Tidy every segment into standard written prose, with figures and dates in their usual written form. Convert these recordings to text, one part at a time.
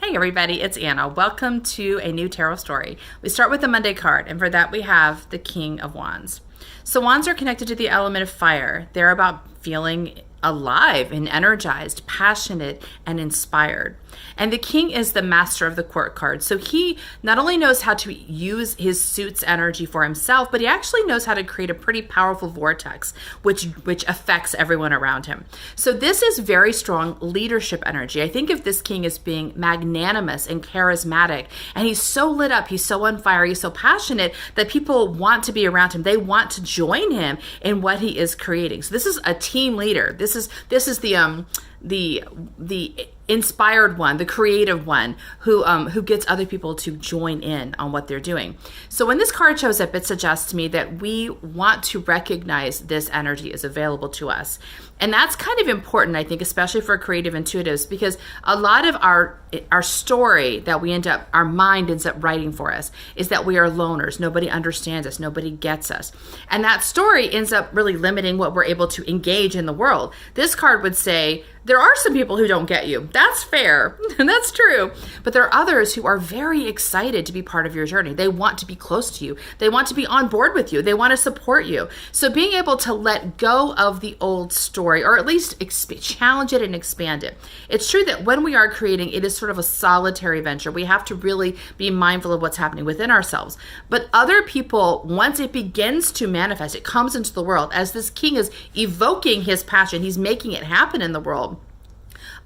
Hey everybody, it's Anna. Welcome to a new tarot story. We start with the Monday card, and for that we have the King of Wands. So wands are connected to the element of fire. They're about feeling alive and energized, passionate, and inspired. And the king is the master of the court card. So he not only knows how to use his suit's energy for himself, but he actually knows how to create a pretty powerful vortex, which affects everyone around him. So this is very strong leadership energy. I think of this king as being magnanimous and charismatic, and he's so lit up, he's so on fire, he's so passionate that people want to be around him. They want to join him in what he is creating. So this is a team leader. This is the inspired one, the creative one, who gets other people to join in on what they're doing. So when this card shows up, it suggests to me that we want to recognize this energy is available to us. And that's kind of important, I think, especially for creative intuitives, because a lot of our story that our mind ends up writing for us is that we are loners. Nobody understands us. Nobody gets us. And that story ends up really limiting what we're able to engage in the world. This card would say, there are some people who don't get you. That's fair, and that's true. But there are others who are very excited to be part of your journey. They want to be close to you. They want to be on board with you. They want to support you. So being able to let go of the old story, or at least challenge it and expand it. It's true that when we are creating, it is sort of a solitary venture. We have to really be mindful of what's happening within ourselves. But other people, once it begins to manifest, it comes into the world. As this king is evoking his passion, he's making it happen in the world.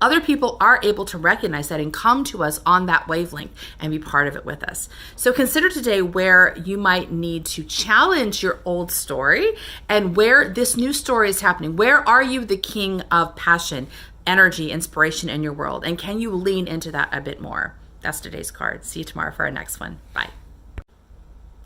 Other people are able to recognize that and come to us on that wavelength and be part of it with us. So consider today where you might need to challenge your old story and where this new story is happening. Where are you the king of passion, energy, inspiration in your world? And can you lean into that a bit more? That's today's card. See you tomorrow for our next one. Bye.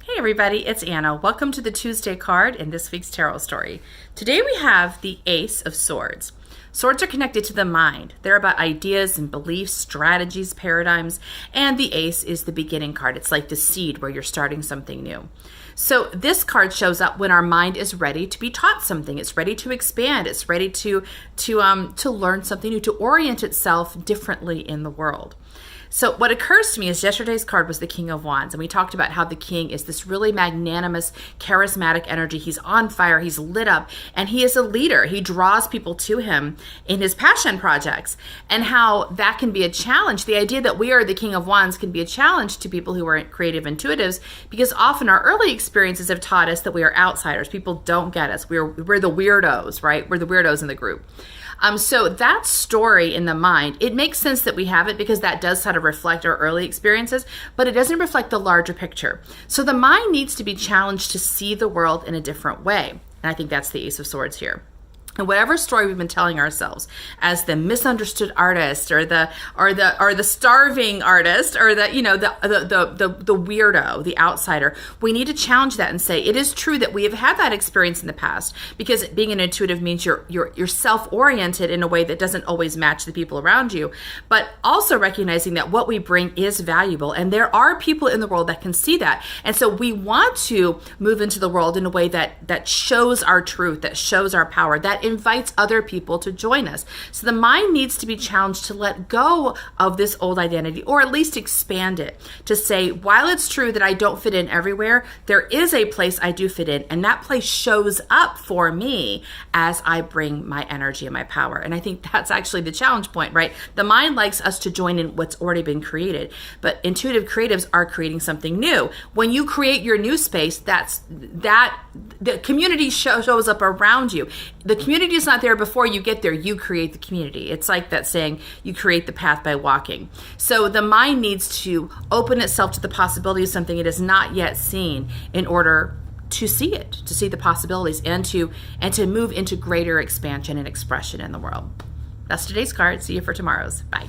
Hey everybody, it's Anna. Welcome to the Tuesday card in this week's tarot story. Today we have the Ace of Swords. Swords are connected to the mind. They're about ideas and beliefs, strategies, paradigms, and the ace is the beginning card. It's like the seed where you're starting something new. So this card shows up when our mind is ready to be taught something. It's ready to expand. It's ready to learn something new, to orient itself differently in the world. So what occurs to me is yesterday's card was the King of Wands, and we talked about how the king is this really magnanimous, charismatic energy. He's on fire, he's lit up, and he is a leader. He draws people to him in his passion projects, and how that can be a challenge. The idea that we are the King of Wands can be a challenge to people who are creative intuitives, because often our early experiences have taught us that we are outsiders. People don't get us. We're the weirdos, right? We're the weirdos in the group. So that story in the mind, it makes sense that we have it because that does sort of reflect our early experiences, but it doesn't reflect the larger picture. So the mind needs to be challenged to see the world in a different way. And I think that's the Ace of Swords here. And whatever story we've been telling ourselves as the misunderstood artist or the starving artist or the weirdo, the outsider, we need to challenge that and say it is true that we have had that experience in the past, because being an intuitive means you're self-oriented in a way that doesn't always match the people around you, but also recognizing that what we bring is valuable, and there are people in the world that can see that. And so we want to move into the world in a way that shows our truth, that shows our power, that invites other people to join us. So the mind needs to be challenged to let go of this old identity, or at least expand it, to say, while it's true that I don't fit in everywhere, there is a place I do fit in, and that place shows up for me as I bring my energy and my power. And I think that's actually the challenge point, right? The mind likes us to join in what's already been created, but intuitive creatives are creating something new. When you create your new space, the community shows up around you. The community is not there before you get there. You create the community. It's like that saying, you create the path by walking. So the mind needs to open itself to the possibility of something it has not yet seen in order to see it, to see the possibilities, and to move into greater expansion and expression in the world. That's today's card. See you for tomorrow's. Bye.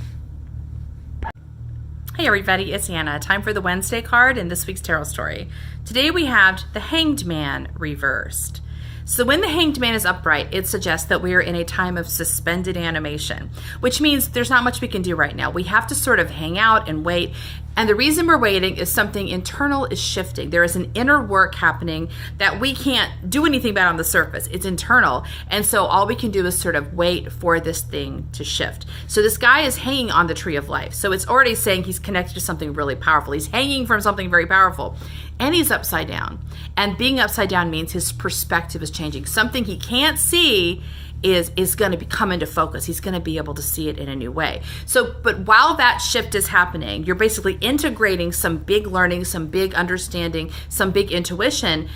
Hey everybody, it's Anna. Time for the Wednesday card in this week's tarot story. Today we have the Hanged Man reversed. So when the Hanged Man is upright, it suggests that we are in a time of suspended animation, which means there's not much we can do right now. We have to sort of hang out and wait. And the reason we're waiting is something internal is shifting. There is an inner work happening that we can't do anything about on the surface. It's internal. And so all we can do is sort of wait for this thing to shift. So this guy is hanging on the tree of life. So it's already saying he's connected to something really powerful. He's hanging from something very powerful. And he's upside down. And being upside down means his perspective is changing. Something he can't see is going to come into focus. He's going to be able to see it in a new way. So, but while that shift is happening, you're basically integrating some big learning, some big understanding, some big intuition.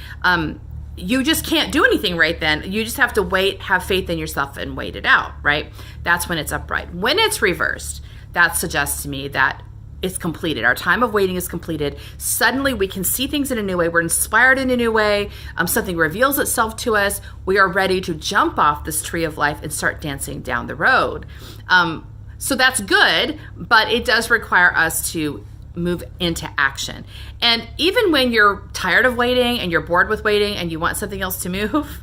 You just can't do anything right then. You just have to wait, have faith in yourself, and wait it out, right? That's when it's upright. When it's reversed, that suggests to me that it's completed. Our time of waiting is completed. Suddenly we can see things in a new way. We're inspired in a new way. Something reveals itself to us. We are ready to jump off this tree of life and start dancing down the road. So that's good, but it does require us to move into action. And even when you're tired of waiting and you're bored with waiting and you want something else to move,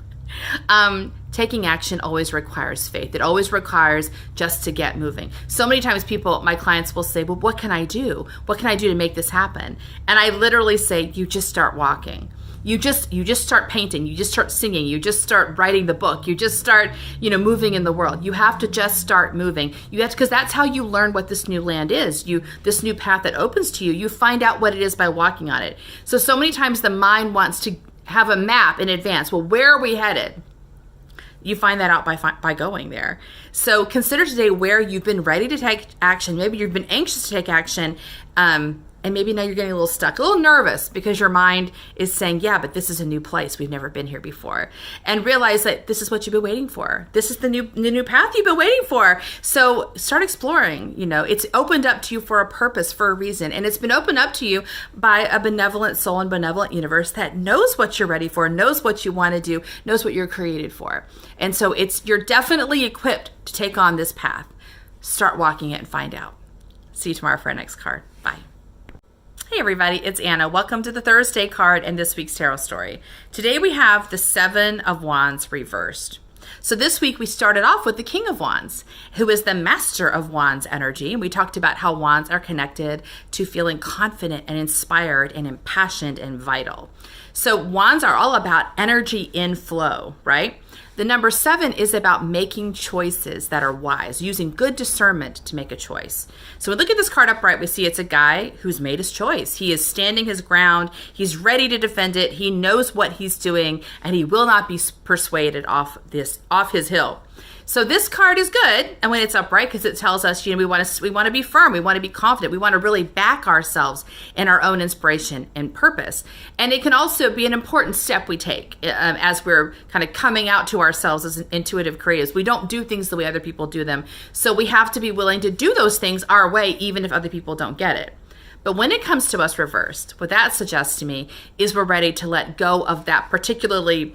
taking action always requires faith. It always requires just to get moving. So many times my clients will say, well, what can I do? What can I do to make this happen? And I literally say, you just start walking. You just start painting. You just start singing. You just start writing the book. You just start, moving in the world. You have to just start moving. You have to, because that's how you learn what this new land is. This new path that opens to you. You find out what it is by walking on it. So many times the mind wants to have a map in advance. Well, where are we headed? You find that out by going there. So consider today where you've been ready to take action. Maybe you've been anxious to take action, and maybe now you're getting a little stuck, a little nervous because your mind is saying, yeah, but this is a new place. We've never been here before. And realize that this is what you've been waiting for. This is the new path you've been waiting for. So start exploring. It's opened up to you for a purpose, for a reason. And it's been opened up to you by a benevolent soul and benevolent universe that knows what you're ready for, knows what you want to do, knows what you're created for. And so you're definitely equipped to take on this path. Start walking it and find out. See you tomorrow for our next card. Bye. Hey everybody, it's Anna. Welcome to the Thursday card and this week's tarot story. Today we have the Seven of Wands reversed. So this week we started off with the King of Wands, who is the master of Wands energy. And we talked about how Wands are connected to feeling confident and inspired and impassioned and vital. So Wands are all about energy in flow, right? The number 7 is about making choices that are wise, using good discernment to make a choice. So we look at this card upright, we see it's a guy who's made his choice. He is standing his ground. He's ready to defend it. He knows what he's doing, and he will not be persuaded off his hill. So this card is good, and when it's upright, because it tells us, we want to be firm, we want to be confident, we want to really back ourselves in our own inspiration and purpose. And it can also be an important step we take as we're kind of coming out to ourselves as intuitive creatives. We don't do things the way other people do them, so we have to be willing to do those things our way, even if other people don't get it. But when it comes to us reversed, what that suggests to me is we're ready to let go of that particularly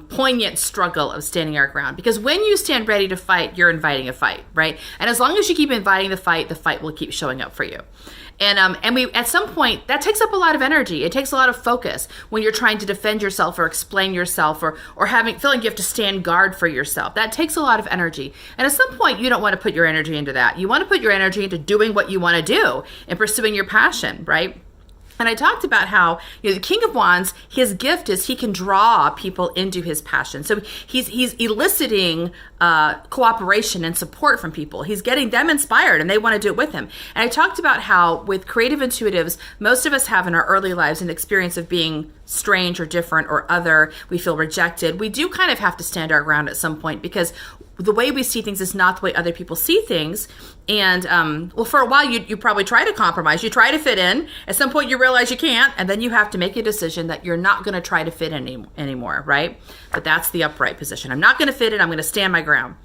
poignant struggle of standing our ground. Because when you stand ready to fight, you're inviting a fight, right? And as long as you keep inviting the fight will keep showing up for you. And we, at some point, that takes up a lot of energy. It takes a lot of focus when you're trying to defend yourself or explain yourself or feeling you have to stand guard for yourself. That takes a lot of energy. And at some point, you don't want to put your energy into that. You want to put your energy into doing what you want to do and pursuing your passion, right? And I talked about how, the King of Wands, his gift is he can draw people into his passion. So he's eliciting cooperation and support from people. He's getting them inspired and they want to do it with him. And I talked about how with creative intuitives, most of us have in our early lives an experience of being strange or different or other. We feel rejected. We do kind of have to stand our ground at some point because the way we see things is not the way other people see things. And for a while, you probably try to compromise. You try to fit in. At some point, you realize you can't. And then you have to make a decision that you're not going to try to fit in anymore, right? But that's the upright position. I'm not going to fit in. I'm going to stand my ground.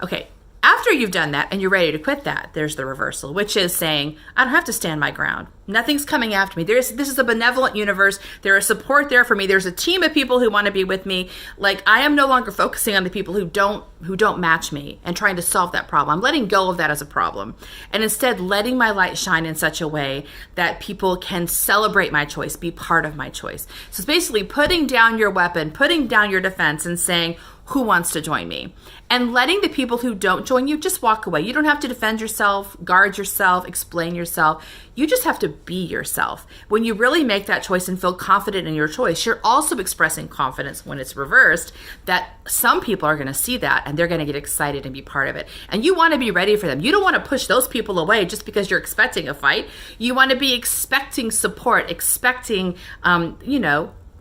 Okay. After you've done that and you're ready to quit that, there's the reversal, which is saying, I don't have to stand my ground. Nothing's coming after me. This is a benevolent universe. There is support there for me. There's a team of people who want to be with me. Like, I am no longer focusing on the people who don't match me and trying to solve that problem. I'm letting go of that as a problem. And instead letting my light shine in such a way that people can celebrate my choice, be part of my choice. So it's basically putting down your weapon, putting down your defense and saying, who wants to join me? And letting the people who don't join you just walk away. You don't have to defend yourself, guard yourself, explain yourself. You just have to be yourself. When you really make that choice and feel confident in your choice, you're also expressing confidence when it's reversed that some people are going to see that and they're going to get excited and be part of it. And you want to be ready for them. You don't want to push those people away just because you're expecting a fight. You want to be expecting support, expecting,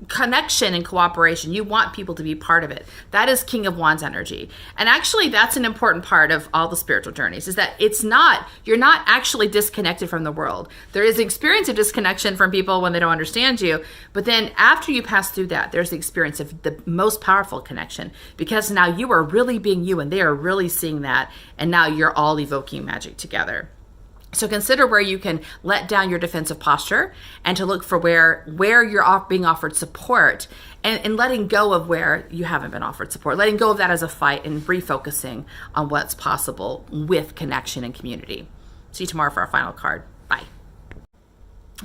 connection and cooperation. You want people to be part of it. That is King of Wands energy. And actually, that's an important part of all the spiritual journeys, is that you're not actually disconnected from the world. There is the experience of disconnection from people when they don't understand you. But then after you pass through that, there's the experience of the most powerful connection, because now you are really being you and they are really seeing that. And now you're all evoking magic together. So consider where you can let down your defensive posture and to look for where you're being offered support and letting go of where you haven't been offered support, letting go of that as a fight and refocusing on what's possible with connection and community. See you tomorrow for our final card. Bye.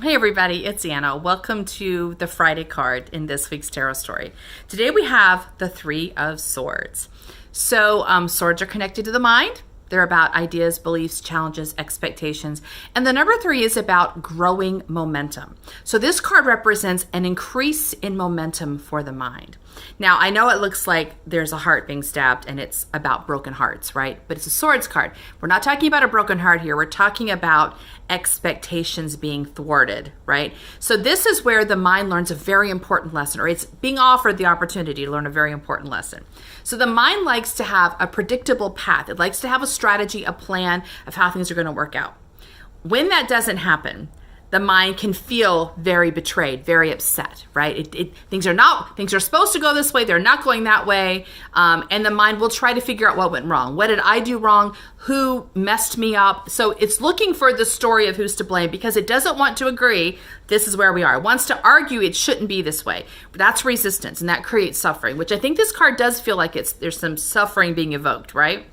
Hey everybody, it's Anna. Welcome to the Friday card in this week's tarot story. Today we have the Three of Swords. So swords are connected to the mind. They're about ideas, beliefs, challenges, expectations. And the number 3 is about growing momentum. So this card represents an increase in momentum for the mind. Now, I know it looks like there's a heart being stabbed and it's about broken hearts, right? But it's a swords card. We're not talking about a broken heart here. We're talking about expectations being thwarted, right? So this is where the mind learns a very important lesson, or it's being offered the opportunity to learn a very important lesson. So the mind likes to have a predictable path. It likes to have a strategy, a plan of how things are going to work out. When that doesn't happen, the mind can feel very betrayed, very upset, right? Things are supposed to go this way, they're not going that way, and the mind will try to figure out what went wrong. What did I do wrong? Who messed me up? So it's looking for the story of who's to blame because it doesn't want to agree this is where we are. It wants to argue it shouldn't be this way. That's resistance, and that creates suffering, which I think this card does feel like there's some suffering being evoked, right?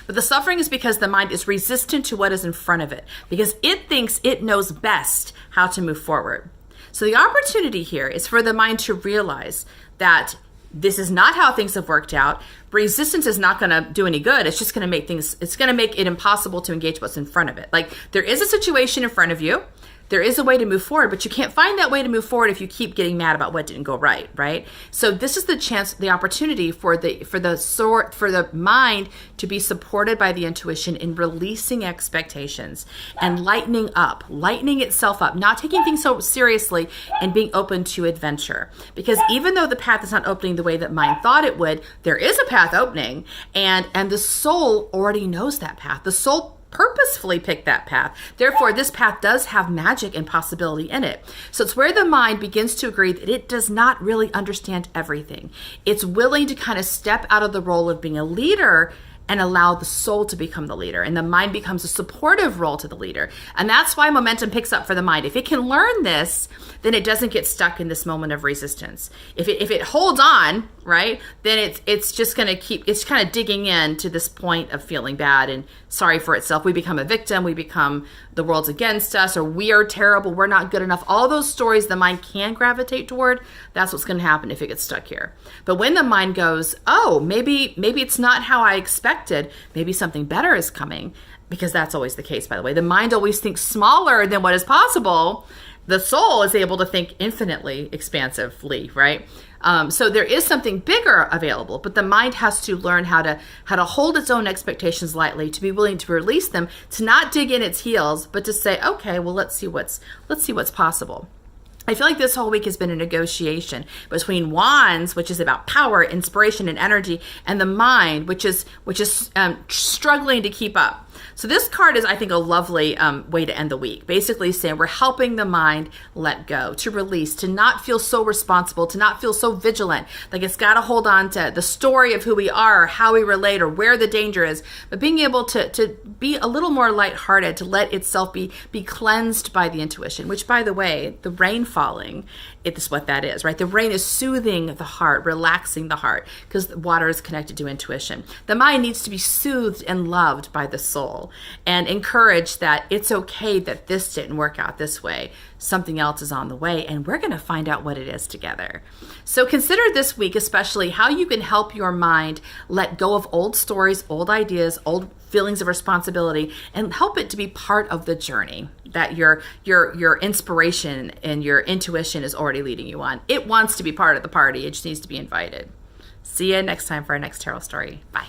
But the suffering is because the mind is resistant to what is in front of it, because it thinks it knows best how to move forward. So the opportunity here is for the mind to realize that this is not how things have worked out. Resistance is not going to do any good. It's just going to make it impossible to engage what's in front of it. Like, there is a situation in front of you. There is a way to move forward, but you can't find that way to move forward if you keep getting mad about what didn't go right, right? So this is the chance, the opportunity for the mind to be supported by the intuition in releasing expectations and lightening itself up, not taking things so seriously and being open to adventure. Because even though the path is not opening the way that mind thought it would, there is a path opening, and the soul already knows that path. The soul purposefully picked that path. Therefore, this path does have magic and possibility in it. So it's where the mind begins to agree that it does not really understand everything. It's willing to kind of step out of the role of being a leader and allow the soul to become the leader. And the mind becomes a supportive role to the leader. And that's why momentum picks up for the mind. If it can learn this, then it doesn't get stuck in this moment of resistance. If it holds on, right, then it's just going to it's kind of digging in to this point of feeling bad and sorry for itself. We become a victim. We become the world's against us, or we are terrible. We're not good enough. All those stories the mind can gravitate toward, that's what's going to happen if it gets stuck here. But when the mind goes, oh, maybe it's not how I expected. Maybe something better is coming, because that's always the case, by the way. The mind always thinks smaller than what is possible. The soul is able to think infinitely expansively, right? So there is something bigger available, but the mind has to learn how to hold its own expectations lightly, to be willing to release them, to not dig in its heels, but to say, okay, well, let's see what's possible. I feel like this whole week has been a negotiation between Wands, which is about power, inspiration, and energy, and the mind, which is struggling to keep up. So this card is, I think, a lovely way to end the week. Basically saying we're helping the mind let go, to release, to not feel so responsible, to not feel so vigilant. Like it's got to hold on to the story of who we are, or how we relate, or where the danger is. But being able to be a little more lighthearted, to let itself be cleansed by the intuition, which, by the way, the rain falling, it's what that is, right? The rain is soothing the heart, relaxing the heart, because water is connected to intuition. The mind needs to be soothed and loved by the soul. hopeful and encourage that it's okay that this didn't work out this way. Something else is on the way, and we're going to find out what it is together. So consider this week especially how you can help your mind let go of old stories, old ideas, old feelings of responsibility, and help it to be part of the journey that your inspiration and your intuition is already leading you on. It wants to be part of the party. It just needs to be invited. See you next time for our next tarot story. Bye.